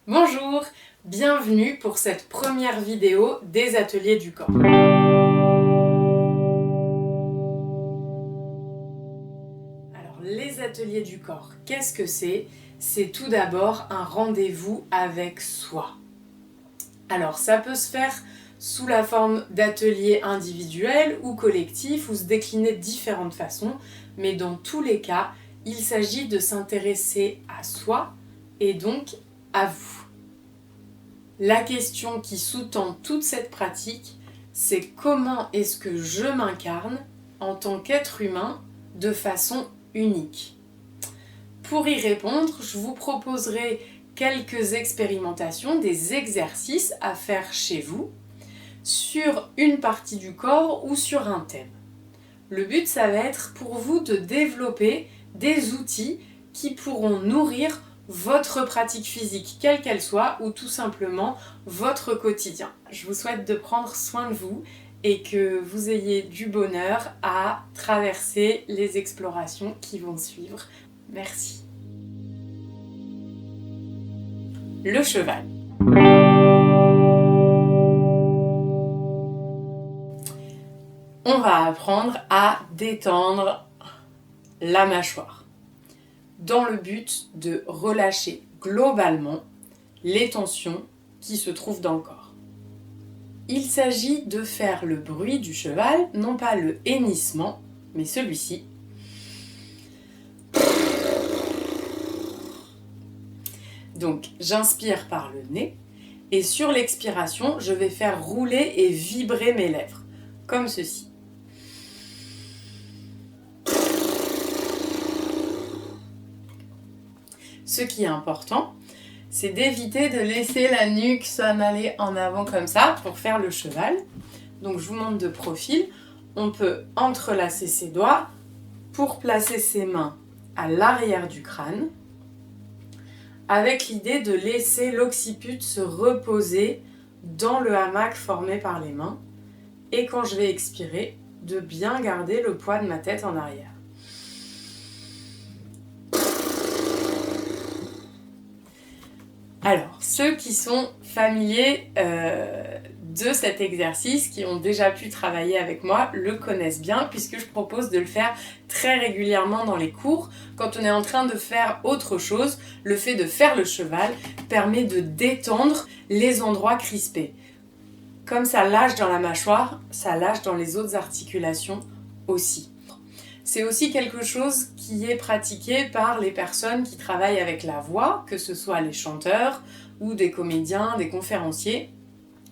Bonjour, bienvenue pour cette première vidéo des ateliers du corps. Alors les ateliers du corps, qu'est-ce que c'est? C'est tout d'abord un rendez-vous avec soi. Alors ça peut se faire sous la forme d'ateliers individuels ou collectifs ou se décliner de différentes façons, mais dans tous les cas, il s'agit de s'intéresser à soi et donc à vous. La question qui sous-tend toute cette pratique, c'est comment est-ce que je m'incarne en tant qu'être humain de façon unique. Pour y répondre, je vous proposerai quelques expérimentations, des exercices à faire chez vous sur une partie du corps ou sur un thème. Le but, ça va être pour vous de développer des outils qui pourront nourrir votre pratique physique, quelle qu'elle soit, ou tout simplement votre quotidien. Je vous souhaite de prendre soin de vous et que vous ayez du bonheur à traverser les explorations qui vont suivre. Merci. Le cheval. On va apprendre à détendre la mâchoire dans le but de relâcher globalement les tensions qui se trouvent dans le corps. Il s'agit de faire le bruit du cheval, non pas le hennissement, mais celui-ci. Donc j'inspire par le nez et sur l'expiration, je vais faire rouler et vibrer mes lèvres, comme ceci. Ce qui est important, c'est d'éviter de laisser la nuque s'en aller en avant comme ça pour faire le cheval. Donc je vous montre de profil. On peut entrelacer ses doigts pour placer ses mains à l'arrière du crâne avec l'idée de laisser l'occiput se reposer dans le hamac formé par les mains et quand je vais expirer, de bien garder le poids de ma tête en arrière. Alors, ceux qui sont familiers de cet exercice, qui ont déjà pu travailler avec moi, le connaissent bien puisque je propose de le faire très régulièrement dans les cours. Quand on est en train de faire autre chose, le fait de faire le cheval permet de détendre les endroits crispés. Comme ça lâche dans la mâchoire, ça lâche dans les autres articulations aussi. C'est aussi quelque chose qui est pratiqué par les personnes qui travaillent avec la voix, que ce soit les chanteurs ou des comédiens, des conférenciers,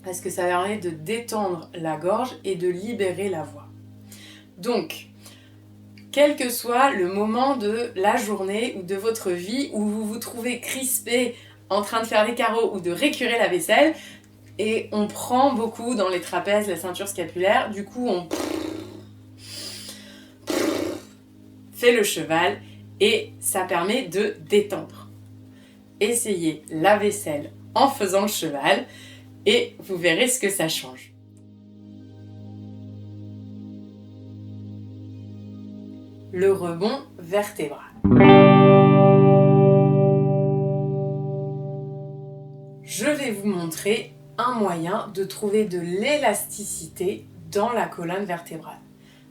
parce que ça permet de détendre la gorge et de libérer la voix. Donc, quel que soit le moment de la journée ou de votre vie où vous vous trouvez crispé en train de faire les carreaux ou de récurer la vaisselle, et on prend beaucoup dans les trapèzes, la ceinture scapulaire, du coup on fait le cheval et ça permet de détendre. Essayez la vaisselle en faisant le cheval et vous verrez ce que ça change. Le rebond vertébral. Je vais vous montrer un moyen de trouver de l'élasticité dans la colonne vertébrale.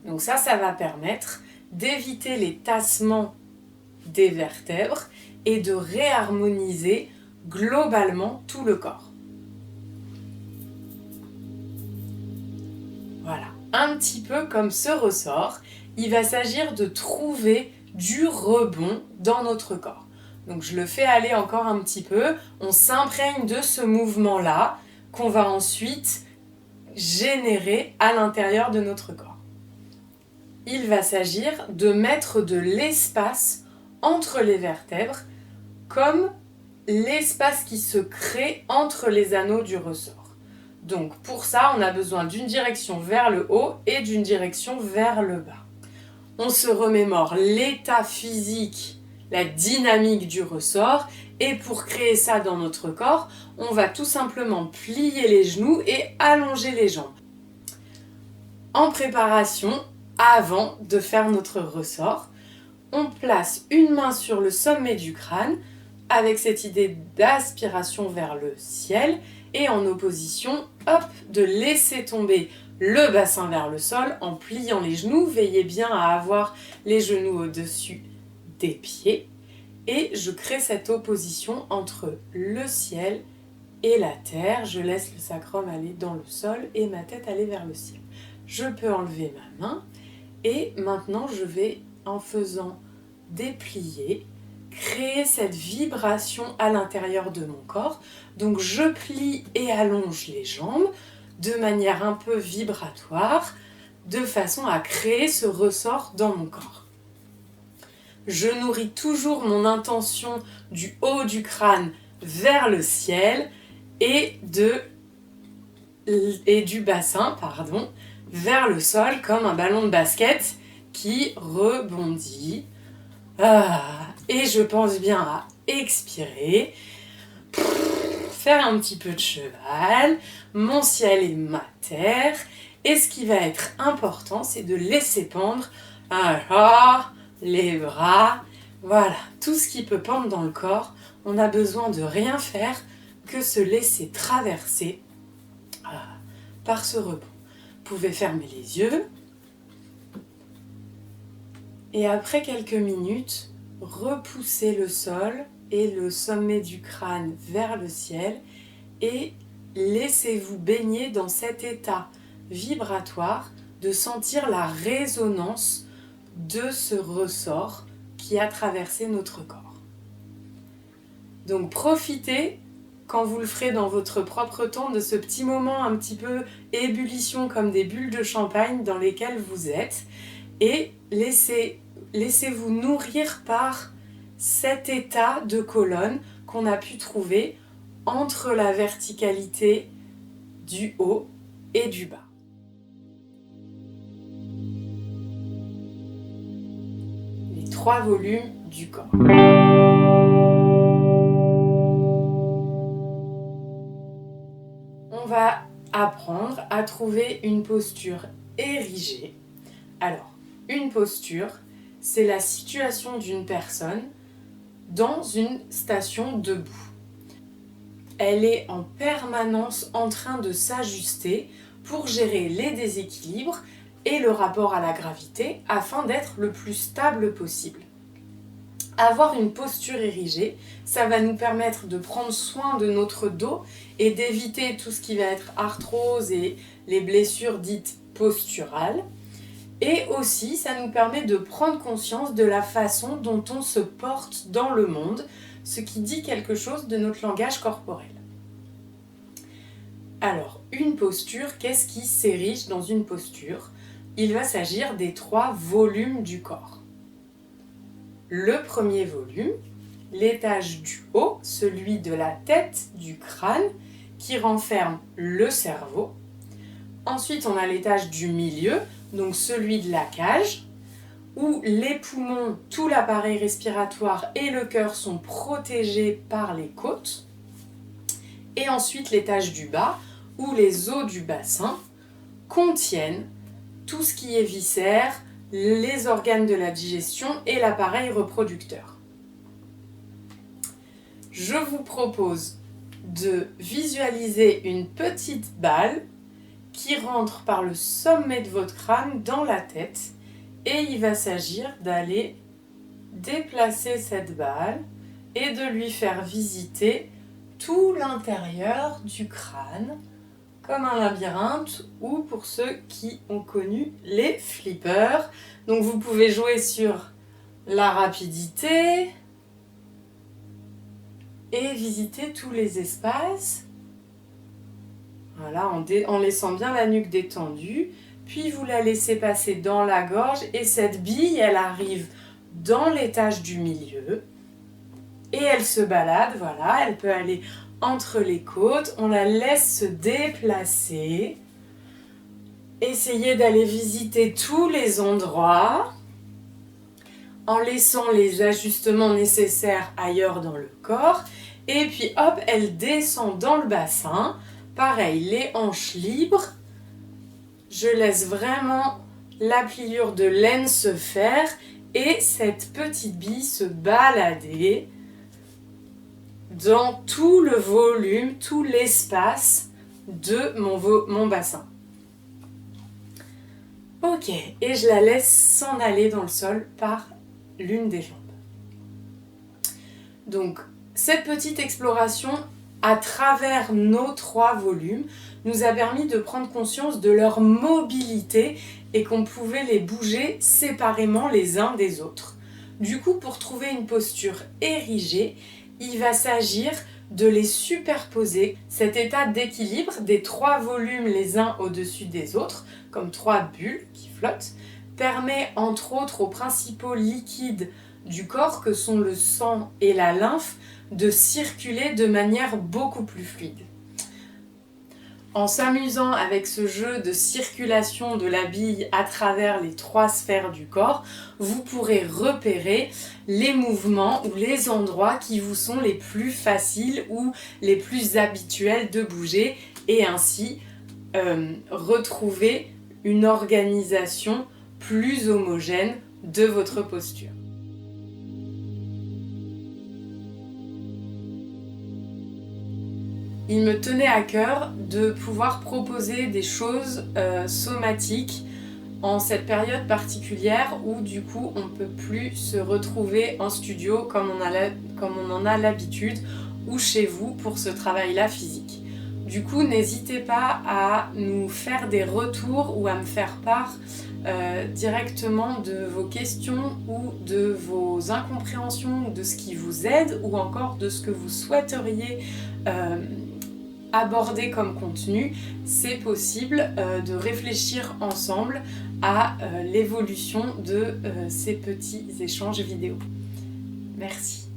Donc ça va permettre d'éviter les tassements des vertèbres et de réharmoniser globalement tout le corps. Voilà, un petit peu comme ce ressort, il va s'agir de trouver du rebond dans notre corps. Donc je le fais aller encore un petit peu, on s'imprègne de ce mouvement-là qu'on va ensuite générer à l'intérieur de notre corps. Il va s'agir de mettre de l'espace entre les vertèbres, comme l'espace qui se crée entre les anneaux du ressort. Donc pour ça, on a besoin d'une direction vers le haut et d'une direction vers le bas. On se remémore l'état physique, la dynamique du ressort, et pour créer ça dans notre corps, on va tout simplement plier les genoux et allonger les jambes. En préparation, avant de faire notre ressort, on place une main sur le sommet du crâne, avec cette idée d'aspiration vers le ciel et en opposition, hop, de laisser tomber le bassin vers le sol en pliant les genoux. Veillez bien à avoir les genoux au-dessus des pieds. Et je crée cette opposition entre le ciel et la terre. Je laisse le sacrum aller dans le sol et ma tête aller vers le ciel. Je peux enlever ma main et maintenant je vais, en faisant déplier, créer cette vibration à l'intérieur de mon corps. Donc je plie et allonge les jambes de manière un peu vibratoire, de façon à créer ce ressort dans mon corps. Je nourris toujours mon intention du haut du crâne vers le ciel et du bassin, vers le sol comme un ballon de basket qui rebondit. Et je pense bien à expirer, faire un petit peu de cheval, mon ciel et ma terre. Et ce qui va être important, c'est de laisser pendre les bras, voilà, tout ce qui peut pendre dans le corps. On a besoin de rien faire que se laisser traverser par ce rebond. Vous pouvez fermer les yeux. Et après quelques minutes, repoussez le sol et le sommet du crâne vers le ciel et laissez-vous baigner dans cet état vibratoire de sentir la résonance de ce ressort qui a traversé notre corps. Donc profitez, quand vous le ferez dans votre propre temps, de ce petit moment un petit peu ébullition comme des bulles de champagne dans lesquelles vous êtes et laissez-vous nourrir par cet état de colonne qu'on a pu trouver entre la verticalité du haut et du bas. Les 3 volumes du corps. On va apprendre à trouver une posture érigée. Alors, une posture, c'est la situation d'une personne dans une station debout. Elle est en permanence en train de s'ajuster pour gérer les déséquilibres et le rapport à la gravité afin d'être le plus stable possible. Avoir une posture érigée, ça va nous permettre de prendre soin de notre dos et d'éviter tout ce qui va être arthrose et les blessures dites posturales. Et aussi, ça nous permet de prendre conscience de la façon dont on se porte dans le monde, ce qui dit quelque chose de notre langage corporel. Alors, une posture, qu'est-ce qui s'érige dans une posture ? Il va s'agir des 3 volumes du corps. Le premier volume, l'étage du haut, celui de la tête, du crâne, qui renferme le cerveau. Ensuite, on a l'étage du milieu, donc celui de la cage, où les poumons, tout l'appareil respiratoire et le cœur sont protégés par les côtes. Et ensuite, l'étage du bas, où les os du bassin contiennent tout ce qui est viscères, les organes de la digestion et l'appareil reproducteur. Je vous propose de visualiser une petite balle qui rentre par le sommet de votre crâne dans la tête et il va s'agir d'aller déplacer cette balle et de lui faire visiter tout l'intérieur du crâne comme un labyrinthe ou pour ceux qui ont connu les flippers. Donc vous pouvez jouer sur la rapidité et visiter tous les espaces. Voilà, en laissant bien la nuque détendue. Puis vous la laissez passer dans la gorge et cette bille, elle arrive dans l'étage du milieu. Et elle se balade, voilà, elle peut aller entre les côtes. On la laisse se déplacer. Essayez d'aller visiter tous les endroits en laissant les ajustements nécessaires ailleurs dans le corps. Et puis hop, elle descend dans le bassin. Pareil, les hanches libres. Je laisse vraiment la pliure de laine se faire et cette petite bille se balader dans tout le volume, tout l'espace de mon bassin. Ok, et je la laisse s'en aller dans le sol par l'une des jambes. Donc, cette petite exploration à travers nos 3 volumes nous a permis de prendre conscience de leur mobilité et qu'on pouvait les bouger séparément les uns des autres. Du coup, pour trouver une posture érigée, il va s'agir de les superposer. Cet état d'équilibre des 3 volumes les uns au-dessus des autres, comme 3 bulles qui flottent, permet entre autres aux principaux liquides du corps, que sont le sang et la lymphe, de circuler de manière beaucoup plus fluide. En s'amusant avec ce jeu de circulation de la bille à travers les 3 sphères du corps, vous pourrez repérer les mouvements ou les endroits qui vous sont les plus faciles ou les plus habituels de bouger et ainsi retrouver une organisation plus homogène de votre posture. Il me tenait à cœur de pouvoir proposer des choses somatiques en cette période particulière où du coup on ne peut plus se retrouver en studio comme on en a l'habitude ou chez vous pour ce travail-là physique. Du coup, n'hésitez pas à nous faire des retours ou à me faire part directement de vos questions ou de vos incompréhensions ou de ce qui vous aide ou encore de ce que vous souhaiteriez aborder comme contenu. C'est possible de réfléchir ensemble à l'évolution de ces petits échanges vidéo. Merci.